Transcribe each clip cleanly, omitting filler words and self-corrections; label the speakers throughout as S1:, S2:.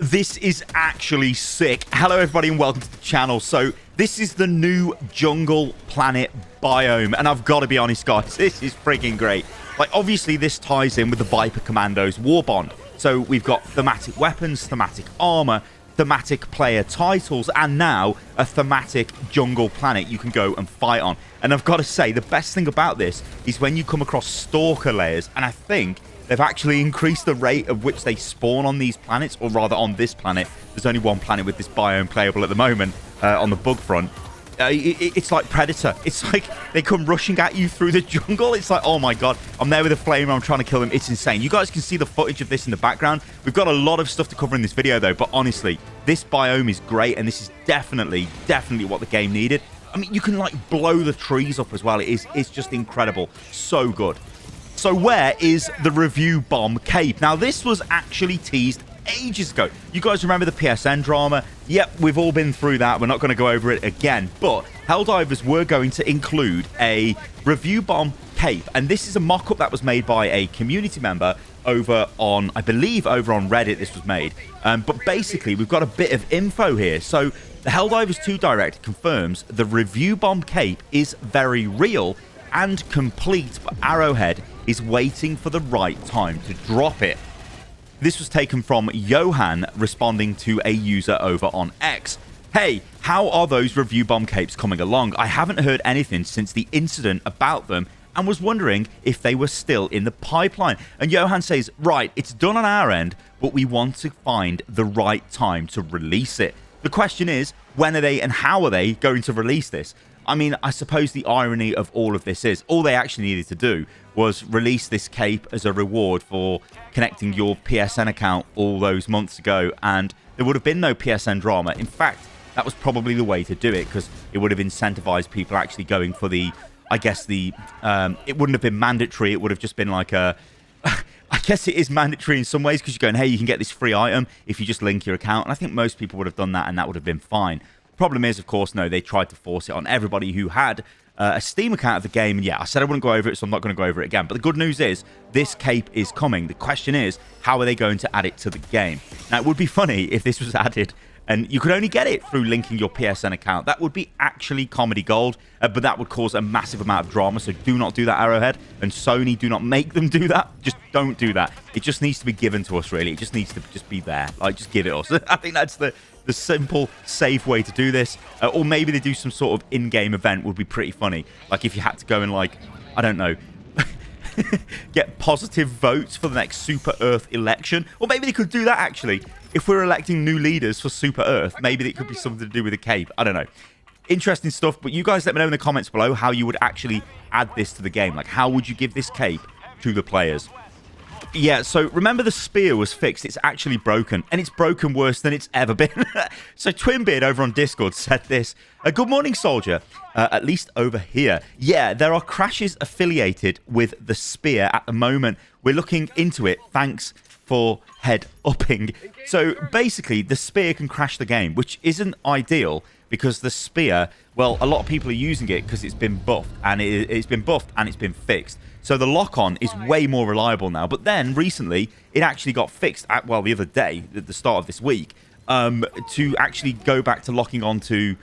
S1: This is actually sick. Hello, everybody, and welcome to the channel. So this is the new jungle planet biome, and I've got to be honest, guys, this is freaking great. Like, obviously, this ties in with the Viper Commandos war bond. So we've got thematic weapons, thematic armor, thematic player titles, and now a thematic jungle planet you can go and fight on. And I've got to say, the best thing about this is when you come across stalker layers, and I think they've actually increased the rate of which they spawn on these planets, or rather on this planet. There's only one planet with this biome playable at the moment on the bug front. It's like Predator. It's like they come rushing at you through the jungle. It's like, oh my god, I'm there with a flamer, I'm trying to kill them. It's insane. You guys can see the footage of this in the background. We've got a lot of stuff to cover in this video though, but honestly, this biome is great, and this is definitely what the game needed. I mean, you can like blow the trees up as well. It's just incredible. So good. So where is the review bomb cape? Now, this was actually teased ages ago. You guys remember the PSN drama? Yep, we've all been through that. We're not going to go over it again. But Helldivers were going to include a review bomb cape. And this is a mock-up that was made by a community member over on, I believe, over on Reddit this was made. But basically, we've got a bit of info here. So the Helldivers 2 Direct confirms the review bomb cape is very real and complete, but Arrowhead is waiting for the right time to drop it. This was taken from Johan responding to a user over on X. Hey, how are those review bomb capes coming along? I haven't heard anything since the incident about them and was wondering if they were still in the pipeline. And Johan says, right, it's done on our end, but we want to find the right time to release it. The question is, when are they and how are they going to release this? I mean, I suppose the irony of all of this is all they actually needed to do was release this cape as a reward for connecting your PSN account all those months ago, and there would have been no PSN drama. In fact, that was probably the way to do it, because it would have incentivized people actually going for the, I guess the, it wouldn't have been mandatory. It would have just been like a, I guess it is mandatory in some ways, because you're going, hey, you can get this free item if you just link your account. And I think most people would have done that, and that would have been fine. Problem is, of course, no, they tried to force it on everybody who had a Steam account of the game. And yeah, I said I wouldn't go over it, so I'm not going to go over it again. But the good news is this cape is coming. The question is, how are they going to add it to the game? Now, it would be funny if this was added and you could only get it through linking your PSN account. That would be actually comedy gold, but that would cause a massive amount of drama. So do not do that, Arrowhead. And Sony, do not make them do that. Just don't do that. It just needs to be given to us, really. It just needs to just be there. Like, just give it us. I think that's the simple, safe way to do this. Or maybe they do some sort of in-game event would be pretty funny. Like if you had to go and, like, I don't know, get positive votes for the next Super Earth election. Or maybe they could do that, actually. If we're electing new leaders for Super Earth, maybe it could be something to do with a cape. I don't know. Interesting stuff. But you guys let me know in the comments below how you would actually add this to the game. Like, how would you give this cape to the players? Yeah, so remember the spear was fixed. It's actually broken, and it's broken worse than it's ever been. So Twinbeard over on Discord said this. Good morning, soldier. At least over here. Yeah, there are crashes affiliated with the spear at the moment. We're looking into it. Thanks for head-upping. So basically, the spear can crash the game, which isn't ideal because the spear, well, a lot of people are using it because it's been buffed, and it's been buffed and it's been fixed. So the lock-on is way more reliable now. But then, recently, it actually got fixed, well, the other day, at the start of this week, to actually go back to locking on to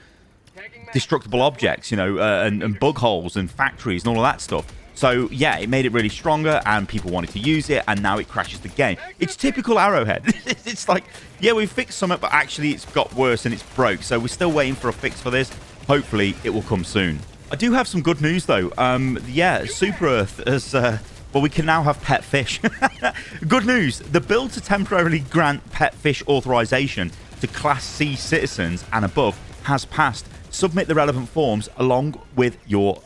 S1: destructible objects, you know, and bug holes and factories and all of that stuff. So, yeah, it made it really stronger, and people wanted to use it, and now it crashes the game. It's typical Arrowhead. It's like, yeah, we fixed something, but actually it's got worse and it's broke. So we're still waiting for a fix for this. Hopefully, it will come soon. I do have some good news, though. Yeah, Super Earth has... well, we can now have pet fish. Good news. The bill to temporarily grant pet fish authorization to Class C citizens and above has passed. Submit the relevant forms along with your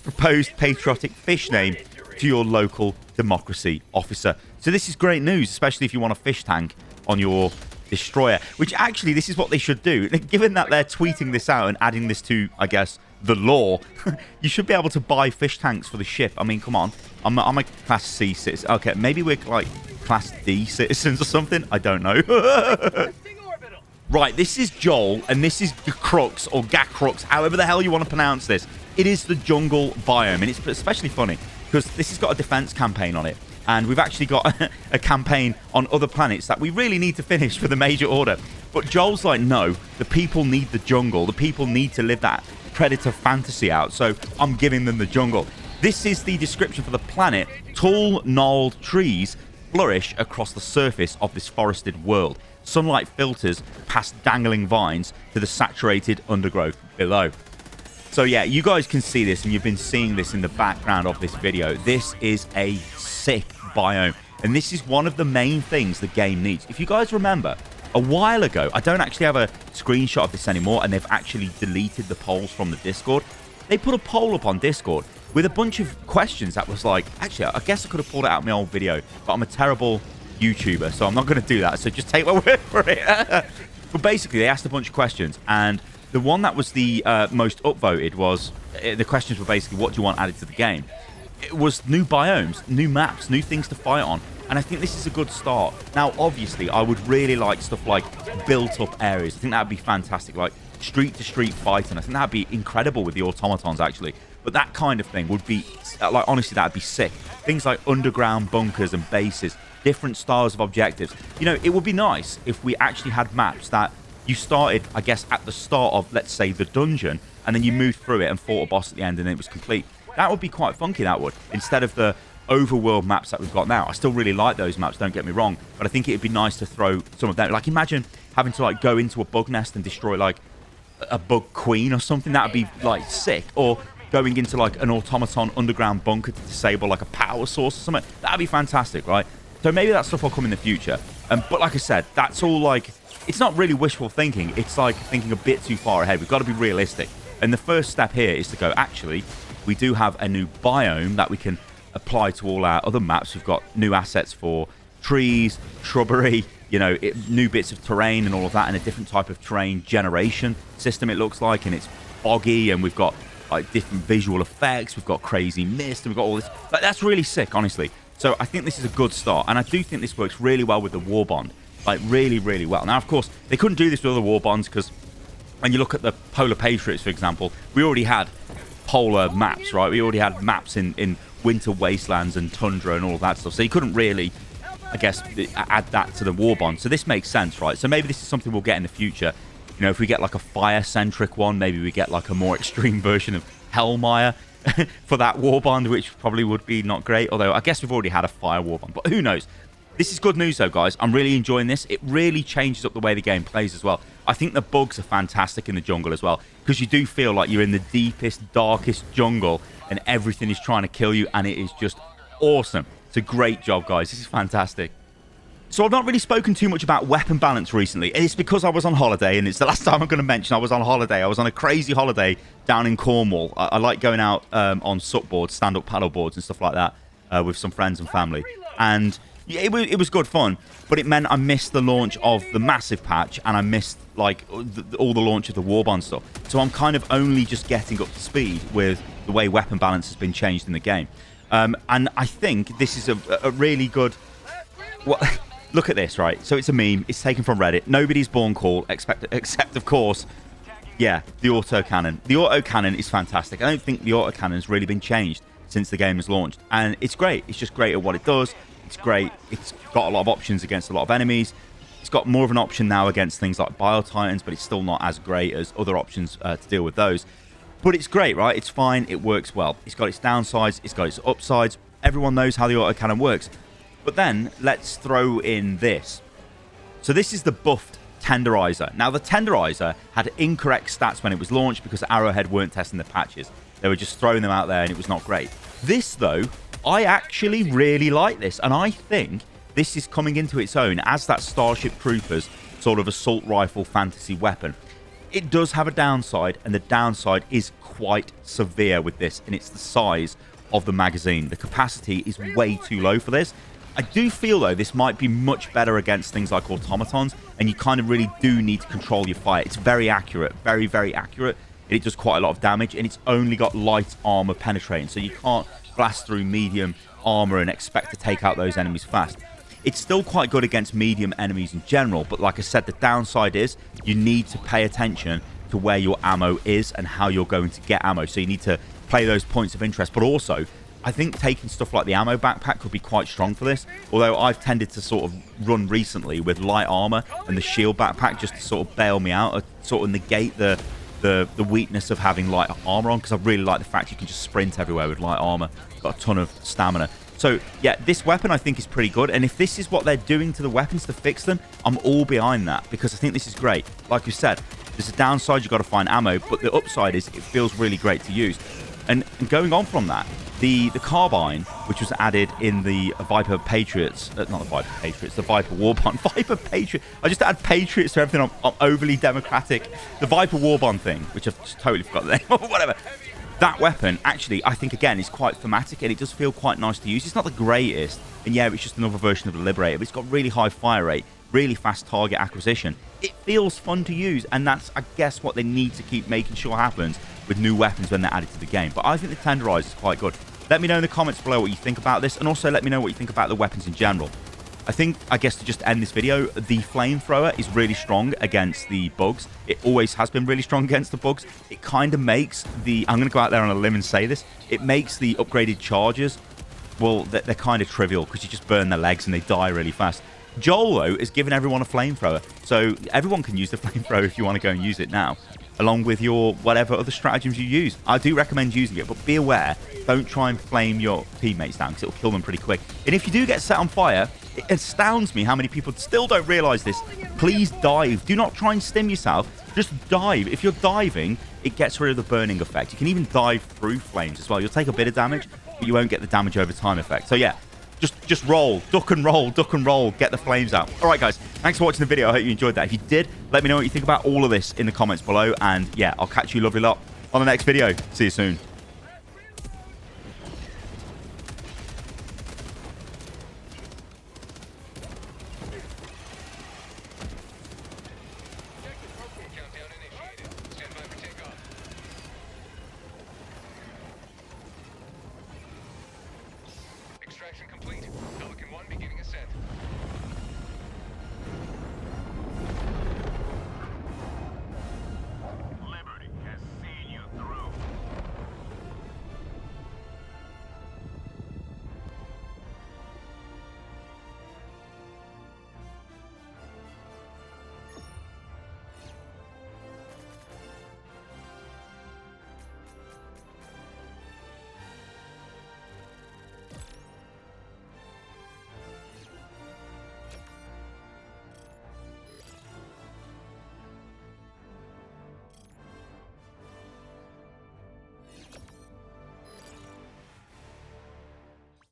S1: proposed patriotic fish name to your local democracy officer. So this is great news, especially if you want a fish tank on your destroyer, which actually this is what they should do. Given that they're tweeting this out and adding this to, I guess, the law, you should be able to buy fish tanks for the ship. I mean, come on. I'm a Class C citizen. Okay, maybe we're like Class D citizens or something. I don't know. Right, this is Joel, and this is Gakrux, or Gakrux, however the hell you want to pronounce this. It is the jungle biome, and it's especially funny because this has got a defense campaign on it. And we've actually got a campaign on other planets that we really need to finish for the major order. But Joel's like, no, the people need the jungle. The people need to live that predator fantasy out. So I'm giving them the jungle. This is the description for the planet. Tall, gnarled trees flourish across the surface of this forested world. Sunlight filters past dangling vines to the saturated undergrowth below. So yeah, you guys can see this, and you've been seeing this in the background of this video. This is a sick biome, and this is one of the main things the game needs. If you guys remember, a while ago, I don't actually have a screenshot of this anymore, and they've actually deleted the polls from the Discord. They put a poll up on Discord with a bunch of questions that was like, actually, I guess I could have pulled it out of my old video, but I'm a terrible YouTuber, so I'm not going to do that. So just take my word for it. But basically, they asked a bunch of questions, and the one that was the most upvoted was, the questions were basically, what do you want added to the game? It was new biomes, new maps, new things to fight on, and I think this is a good start. Now, obviously, I would really like stuff like built-up areas. I think that would be fantastic, like street-to-street fighting. I think that would be incredible with the automatons, actually. But that kind of thing would be, like, honestly, that would be sick. Things like underground bunkers and bases, different styles of objectives. You know, it would be nice if we actually had maps that you started, I guess, at the start of, let's say, the dungeon, and then you moved through it and fought a boss at the end, and it was complete. That would be quite funky, that would, instead of the overworld maps that we've got now. I still really like those maps, don't get me wrong, but I think it would be nice to throw some of them. Like, imagine having to, like, go into a bug nest and destroy, like, a bug queen or something. That would be, like, sick. Or going into, like, an automaton underground bunker to disable, like, a power source or something. That would be fantastic, right? So maybe that stuff will come in the future. But like I said, that's all, like, it's not really wishful thinking. It's, like, thinking a bit too far ahead. We've got to be realistic. And the first step here is to go, actually, we do have a new biome that we can apply to all our other maps. We've got new assets for trees, shrubbery, you know, new bits of terrain and all of that, and a different type of terrain generation system, it looks like, and it's boggy, and we've got, like, different visual effects. We've got crazy mist, and we've got all this. Like, that's really sick, honestly. So I think this is a good start, and I do think this works really well with the Warbond. Like, really, really well. Now, of course, they couldn't do this with other Warbonds, because when you look at the Polar Patriots, for example, we already had polar maps, right? We already had maps in winter wastelands and tundra and all of that stuff. So you couldn't really, I guess, add that to the Warbond. So this makes sense, right? So maybe this is something we'll get in the future. You know, if we get, like, a fire-centric one, maybe we get, like, a more extreme version of Hellmire for that Warbond, which probably would be not great. Although, I guess we've already had a fire Warbond. But who knows? This is good news, though, guys. I'm really enjoying this. It really changes up the way the game plays as well. I think the bugs are fantastic in the jungle as well, because you do feel like you're in the deepest, darkest jungle, and everything is trying to kill you, and it is just awesome. It's a great job, guys. This is fantastic. So I've not really spoken too much about weapon balance recently. It's because I was on holiday, and it's the last time I'm going to mention I was on holiday. I was on a crazy holiday down in Cornwall. I like going out on SUP boards, stand-up paddle boards and stuff like that with some friends and family. And yeah, it was good fun, but it meant I missed the launch of the massive patch, and I missed, like, all the launch of the Warbond stuff. So I'm kind of only just getting up to speed with the way weapon balance has been changed in the game. And I think this is a really good... Look at this, right? So it's a meme. It's taken from Reddit. Nobody's born cool, except of course, yeah, the autocannon. The autocannon is fantastic. I don't think the autocannon's really been changed since the game was launched. And it's great. It's just great at what it does. It's great. It's got a lot of options against a lot of enemies. It's got more of an option now against things like Biotitans, but it's still not as great as other options to deal with those. But it's great, right? It's fine. It works well. It's got its downsides. It's got its upsides. Everyone knows how the autocannon works. But then, let's throw in this. So this is the buffed Tenderizer. Now, the Tenderizer had incorrect stats when it was launched because Arrowhead weren't testing the patches. They were just throwing them out there, and it was not great. This, though, I actually really like this, and I think this is coming into its own as that Starship Troopers sort of assault rifle fantasy weapon. It does have a downside, and the downside is quite severe with this, and it's the size of the magazine. The capacity is way too low for this. I do feel, though, this might be much better against things like automatons, and you kind of really do need to control your fire. It's very accurate, very, very accurate. It does quite a lot of damage, and it's only got light armor penetrating, so you can't blast through medium armor and expect to take out those enemies fast. It's still quite good against medium enemies in general, but like I said, the downside is you need to pay attention to where your ammo is and how you're going to get ammo. So you need to play those points of interest, but also I think taking stuff like the ammo backpack could be quite strong for this. Although I've tended to sort of run recently with light armor and the shield backpack just to sort of bail me out, or sort of negate the weakness of having light armor on, because I really like the fact you can just sprint everywhere with light armor. Got a ton of stamina. So, yeah, this weapon I think is pretty good. And if this is what they're doing to the weapons to fix them, I'm all behind that, because I think this is great. Like you said, there's a downside, you've got to find ammo, but the upside is it feels really great to use. And going on from that, the carbine, which was added in the Viper Patriots, not the Viper Patriots, the Viper Warbond. Viper Patriot. I just add Patriots to everything. I'm overly democratic. The Viper Warbond thing, which I've just totally forgot the name of, whatever. That weapon, actually, I think, again, is quite thematic, and it does feel quite nice to use. It's not the greatest, and yeah, it's just another version of the Liberator, but it's got really high fire rate, really fast target acquisition. It feels fun to use, and that's, I guess, what they need to keep making sure happens with new weapons when they're added to the game. But I think the Tenderizer is quite good. Let me know in the comments below what you think about this, and also let me know what you think about the weapons in general. I guess to just end this video, the flamethrower is really strong against the bugs. It always has been really strong against the bugs. It kind of makes the... I'm going to go out there on a limb and say this. It makes the upgraded charges, well, they're kind of trivial, because you just burn their legs and they die really fast. Joel, though, is giving everyone a flamethrower. So everyone can use the flamethrower if you want to go and use it now, along with your whatever other stratagems you use. I do recommend using it, but be aware, don't try and flame your teammates down, because it'll kill them pretty quick. And if you do get set on fire, it astounds me how many people still don't realize this. Please dive. Do not try and stim yourself. Just dive. If you're diving, it gets rid of the burning effect. You can even dive through flames as well. You'll take a bit of damage, but you won't get the damage over time effect. So yeah, just roll. Duck and roll. Duck and roll. Get the flames out. All right, guys. Thanks for watching the video. I hope you enjoyed that. If you did, let me know what you think about all of this in the comments below. And yeah, I'll catch you lovely lot on the next video. See you soon.